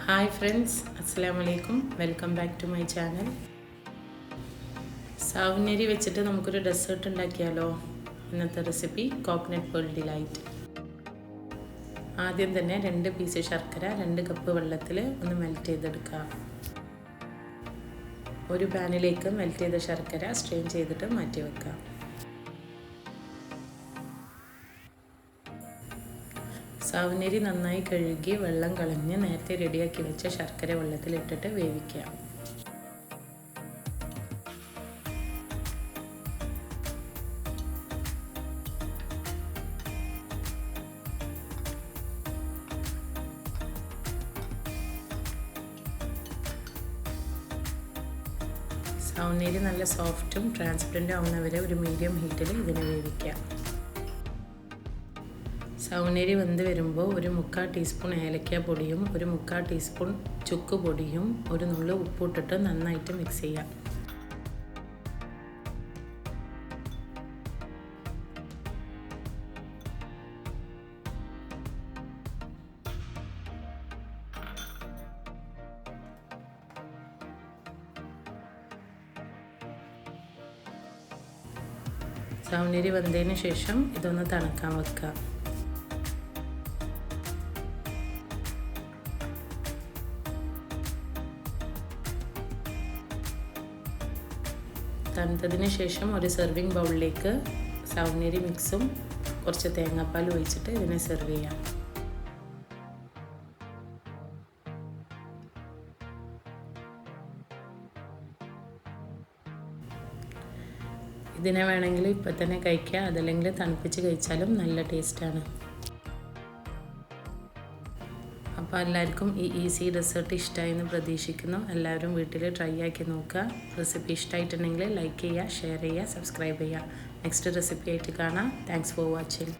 Hi friends, അസ്സലാമു അലൈക്കും. Welcome back to my channel. സാവുനരി വെച്ചിട്ട് നമുക്കൊരു ഡെസേർട്ട് ഉണ്ടാക്കിയാലോ? ഇന്നത്തെ റെസിപ്പി കോക്കനട്ട് പേൾ ഡിലൈറ്റ്. ആദ്യം തന്നെ 2 പീസ് ശർക്കര 2 കപ്പ് വെള്ളത്തിൽ ഒന്ന് മെൽറ്റ് ചെയ്തെടുക്കുക. ഒരു പാനിലേക്ക് മെൽറ്റ് ചെയ്ത ശർക്കര സ്ട്രെയിൻ ചെയ്തിട്ട് മാറ്റി വെക്കുക. സാവുനരി നന്നായി കഴുകി വെള്ളം കളഞ്ഞ് നേരത്തെ റെഡിയാക്കി വെച്ച ശർക്കര വെള്ളത്തിലിട്ടിട്ട് വേവിക്കുക. സാവുനരി നല്ല സോഫ്റ്റും ട്രാൻസ്പെറൻറ്റും ആവുന്നവരെ ഒരു മീഡിയം ഹീറ്റിൽ ഇതിനെ വേവിക്കുക. സാവുനരി വെന്ത് വരുമ്പോൾ ഒരു 1/4 ടീസ്പൂൺ ഏലക്ക പൊടിയും 1/4 ടീസ്പൂൺ ചുക്ക് പൊടിയും ഒരു നുള്ളു ഉപ്പിട്ടിട്ട് നന്നായിട്ട് മിക്സ് ചെയ്യാം. സാവുനരി വെന്തതിന് ശേഷം ഇതൊന്ന് തണുക്കാൻ വെക്കുക. തണുത്തതിന് ശേഷം ഒരു സെർവിങ് ബൗളിലേക്ക് സാവുനരി മിക്സും കുറച്ച് തേങ്ങാപ്പാൽ ഒഴിച്ചിട്ട് ഇതിനെ സെർവ് ചെയ്യാം. ഇതിനെ വേണമെങ്കിൽ ഇപ്പം തന്നെ കഴിക്കുക, അതല്ലെങ്കിൽ തണുപ്പിച്ച് കഴിച്ചാലും നല്ല ടേസ്റ്റാണ്. അപ്പോൾ എല്ലാവർക്കും ഈ ഈസി ഡെസേർട്ട് ഇഷ്ടമായി എന്ന് പ്രതീക്ഷിക്കുന്നു. എല്ലാവരും വീട്ടിൽ ട്രൈ ആക്കി നോക്കുക. റെസിപ്പി ഇഷ്ടമായിട്ടുണ്ടെങ്കിൽ ലൈക്ക് ചെയ്യുക, ഷെയർ ചെയ്യുക, സബ്സ്ക്രൈബ് ചെയ്യുക. നെക്സ്റ്റ് റെസിപ്പി ആയിട്ട് കാണാം. Thanks for watching.